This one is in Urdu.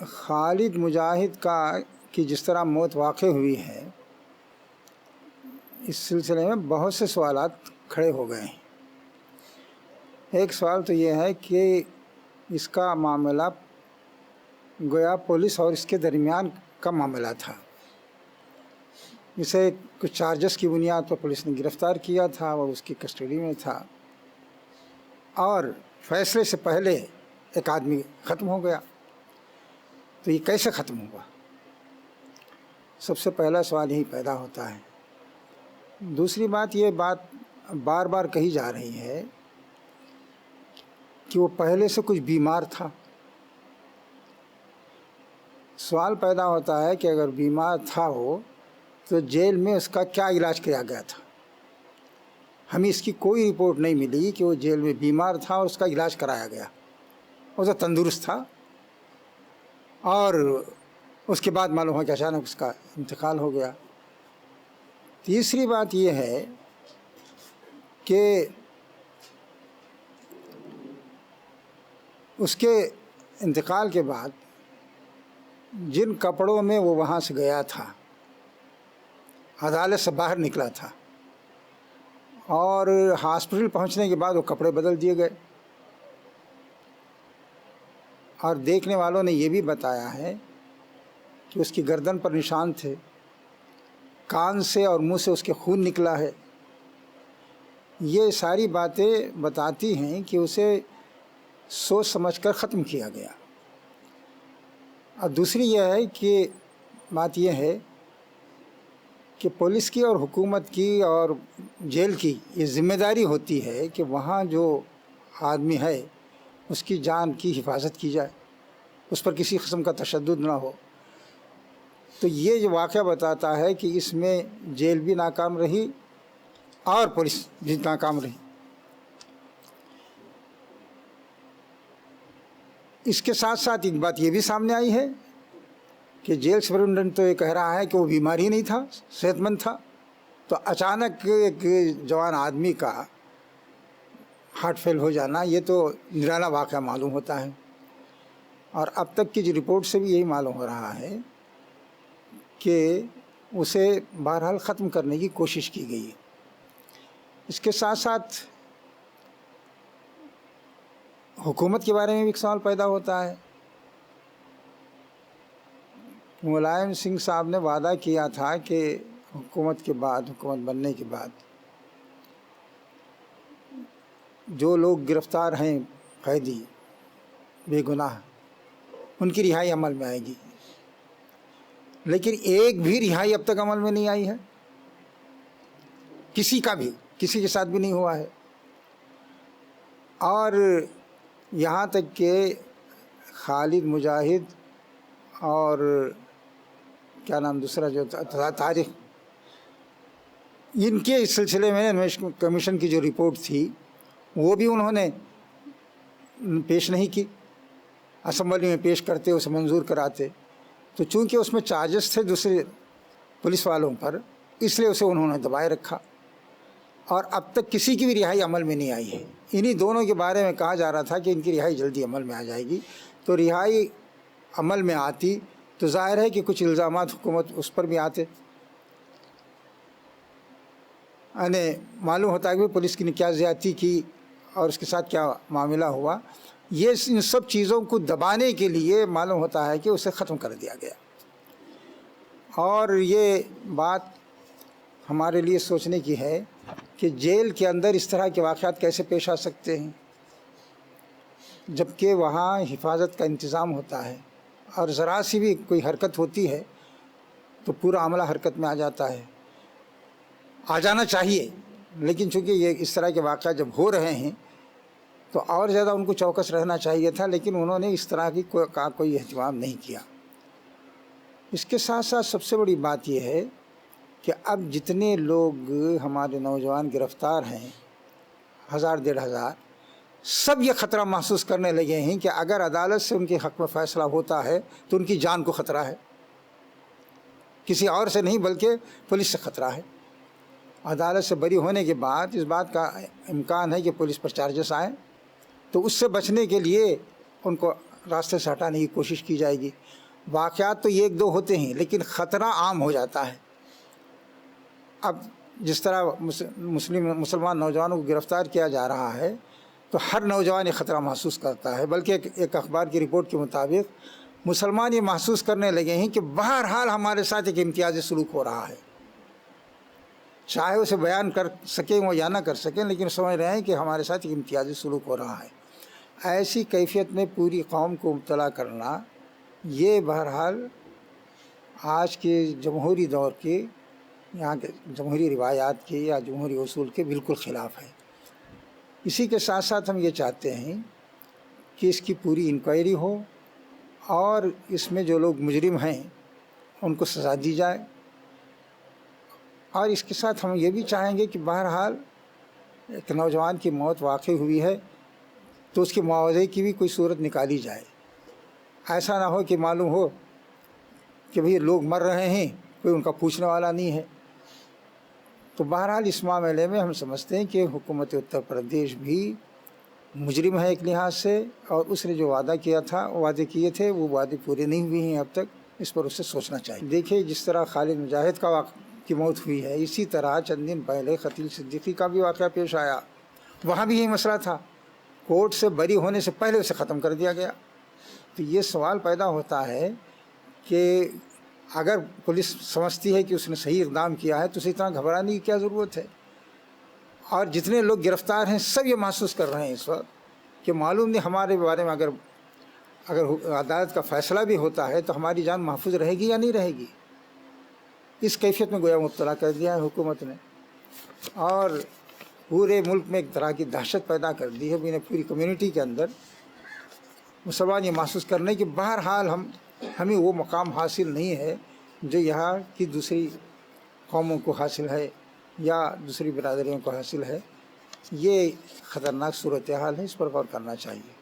خالد مجاہد کی جس طرح موت واقع ہوئی ہے، اس سلسلے میں بہت سے سوالات کھڑے ہو گئے ہیں۔ ایک سوال تو یہ ہے کہ اس کا معاملہ گویا پولیس اور اس کے درمیان کا معاملہ تھا۔ اسے کچھ چارجز کی بنیاد پر پولیس نے گرفتار کیا تھا، وہ اس کی کسٹڈی میں تھا، اور فیصلے سے پہلے ایک آدمی ختم ہو گیا۔ تو یہ کیسے ختم ہوا؟ سب سے پہلا سوال یہی پیدا ہوتا ہے۔ دوسری بات، یہ بات بار بار کہی جا رہی ہے کہ وہ پہلے سے کچھ بیمار تھا۔ سوال پیدا ہوتا ہے کہ اگر بیمار تھا وہ، تو جیل میں اس کا کیا علاج کیا گیا تھا؟ ہمیں اس کی کوئی رپورٹ نہیں ملی کہ وہ جیل میں بیمار تھا اور اس کا علاج کرایا گیا۔ وہ تو تندرست تھا، اور اس کے بعد معلوم ہوا کہ اچانک اس کا انتقال ہو گیا۔ تیسری بات یہ ہے کہ اس کے انتقال کے بعد جن کپڑوں میں وہ وہاں سے گیا تھا، عدالت سے باہر نکلا تھا، اور ہاسپٹل پہنچنے کے بعد وہ کپڑے بدل دیے گئے، اور دیکھنے والوں نے یہ بھی بتایا ہے کہ اس کی گردن پر نشان تھے، کان سے اور منہ سے اس کے خون نکلا ہے۔ یہ ساری باتیں بتاتی ہیں کہ اسے سوچ سمجھ کر ختم کیا گیا۔ اور دوسری یہ ہے کہ بات یہ ہے کہ پولیس کی اور حکومت کی اور جیل کی یہ ذمہ داری ہوتی ہے کہ وہاں جو آدمی ہے اس کی جان کی حفاظت کی جائے، اس پر کسی قسم کا تشدد نہ ہو۔ تو یہ جو واقعہ بتاتا ہے کہ اس میں جیل بھی ناکام رہی اور پولیس بھی ناکام رہی۔ اس کے ساتھ ساتھ ایک بات یہ بھی سامنے آئی ہے کہ جیل سپرنٹینڈنٹ تو یہ کہہ رہا ہے کہ وہ بیمار ہی نہیں تھا، صحت مند تھا، تو اچانک ایک جوان آدمی کا ہارٹ فیل ہو جانا یہ تو نرالا واقعہ معلوم ہوتا ہے۔ اور اب تک کی جو رپورٹ سے بھی یہی معلوم ہو رہا ہے کہ اسے بہرحال ختم کرنے کی کوشش کی گئی ہے۔ اس کے ساتھ ساتھ حکومت کے بارے میں بھی ایک سوال پیدا ہوتا ہے۔ ملائم سنگھ صاحب نے وعدہ کیا تھا کہ حکومت بننے کے بعد جو لوگ گرفتار ہیں قیدی بے گناہ، ان کی رہائی عمل میں آئے گی، لیکن ایک بھی رہائی اب تک عمل میں نہیں آئی ہے، کسی کے ساتھ بھی نہیں ہوا ہے۔ اور یہاں تک کہ خالد مجاہد اور کیا نام دوسرا جو طارق، ان کے اس سلسلے میں انویسٹیگیشن کمیشن کی جو رپورٹ تھی وہ بھی انہوں نے پیش نہیں کی، اسمبلی میں پیش کرتے اسے منظور کراتے، تو چونکہ اس میں چارجز تھے دوسرے پولیس والوں پر، اس لیے اسے انہوں نے دبائے رکھا، اور اب تک کسی کی بھی رہائی عمل میں نہیں آئی ہے۔ انہی دونوں کے بارے میں کہا جا رہا تھا کہ ان کی رہائی جلدی عمل میں آ جائے گی، تو رہائی عمل میں آتی تو ظاہر ہے کہ کچھ الزامات حکومت اس پر بھی آتے، یعنی معلوم ہوتا ہے کہ پولیس کی نے کیا زیادتی کی اور اس کے ساتھ کیا معاملہ ہوا۔ یہ ان سب چیزوں کو دبانے کے لیے معلوم ہوتا ہے کہ اسے ختم کر دیا گیا، اور یہ بات ہمارے لیے سوچنے کی ہے کہ جیل کے اندر اس طرح کے واقعات کیسے پیش آ سکتے ہیں، جبکہ وہاں حفاظت کا انتظام ہوتا ہے، اور ذرا سی بھی کوئی حرکت ہوتی ہے تو پورا عملہ حرکت میں آ جاتا ہے، آ جانا چاہیے، لیکن چونکہ یہ اس طرح کے واقعات جب ہو رہے ہیں تو اور زیادہ ان کو چوکس رہنا چاہیے تھا، لیکن انہوں نے اس طرح کی کوئی اہتمام نہیں کیا۔ اس کے ساتھ ساتھ سب سے بڑی بات یہ ہے کہ اب جتنے لوگ ہمارے نوجوان گرفتار ہیں، 1000-1500، سب یہ خطرہ محسوس کرنے لگے ہیں کہ اگر عدالت سے ان کے حق میں فیصلہ ہوتا ہے تو ان کی جان کو خطرہ ہے، کسی اور سے نہیں بلکہ پولیس سے خطرہ ہے۔ عدالت سے بری ہونے کے بعد اس بات کا امکان ہے کہ پولیس پر چارجز آئیں، تو اس سے بچنے کے لیے ان کو راستے سے ہٹانے کی کوشش کی جائے گی۔ واقعات تو ایک دو ہوتے ہیں لیکن خطرہ عام ہو جاتا ہے۔ اب جس طرح مسلمان نوجوانوں کو گرفتار کیا جا رہا ہے تو ہر نوجوان یہ خطرہ محسوس کرتا ہے، بلکہ ایک اخبار کی رپورٹ کے مطابق مسلمان یہ محسوس کرنے لگے ہیں کہ بہرحال ہمارے ساتھ ایک امتیازی سلوک ہو رہا ہے، چاہے اسے بیان کر سکیں وہ یا نہ کر سکیں، لیکن سمجھ رہے ہیں کہ ہمارے ساتھ ایک امتیازی سلوک ہو رہا ہے۔ ایسی کیفیت میں پوری قوم کو مبتلا کرنا یہ بہرحال آج کے جمہوری دور کے، یہاں کے جمہوری روایات کے یا جمہوری اصول کے بالکل خلاف ہے۔ اسی کے ساتھ ساتھ ہم یہ چاہتے ہیں کہ اس کی پوری انکوائری ہو اور اس میں جو لوگ مجرم ہیں ان کو سزا دی جائے، اور اس کے ساتھ ہم یہ بھی چاہیں گے کہ بہرحال ایک نوجوان کی موت واقع ہوئی ہے تو اس کے معاوضے کی بھی کوئی صورت نکالی جائے۔ ایسا نہ ہو کہ معلوم ہو کہ بھئی لوگ مر رہے ہیں، کوئی ان کا پوچھنے والا نہیں ہے۔ تو بہرحال اس معاملے میں ہم سمجھتے ہیں کہ حکومت اتر پردیش بھی مجرم ہے ایک لحاظ سے، اور اس نے جو وعدہ کیا تھا، وعدے کیے تھے، وہ وعدے پورے نہیں ہوئے ہیں اب تک، اس پر اسے سوچنا چاہیے۔ دیکھیے جس طرح خالد مجاہد کی موت ہوئی ہے، اسی طرح چند دن پہلے قتیل صدیقی کا بھی واقعہ پیش آیا، وہاں بھی یہی مسئلہ تھا، کورٹ سے بری ہونے سے پہلے اسے ختم کر دیا گیا۔ تو یہ سوال پیدا ہوتا ہے کہ اگر پولیس سمجھتی ہے کہ اس نے صحیح اقدام کیا ہے تو اسے اتنا گھبرانے کی کیا ضرورت ہے؟ اور جتنے لوگ گرفتار ہیں سب یہ محسوس کر رہے ہیں اس وقت کہ معلوم نہیں ہمارے بارے میں اگر عدالت کا فیصلہ بھی ہوتا ہے تو ہماری جان محفوظ رہے گی یا نہیں رہے گی۔ اس کیفیت میں گویا مبتلا کر دیا ہے حکومت نے، اور پورے ملک میں ایک طرح کی دہشت پیدا کر دی ہے، پوری کمیونٹی کے اندر مسلمان یہ محسوس کرنے کہ بہرحال ہمیں وہ مقام حاصل نہیں ہے جو یہاں کی دوسری قوموں کو حاصل ہے یا دوسری برادریوں کو حاصل ہے۔ یہ خطرناک صورتحال ہے، اس پر غور کرنا چاہیے۔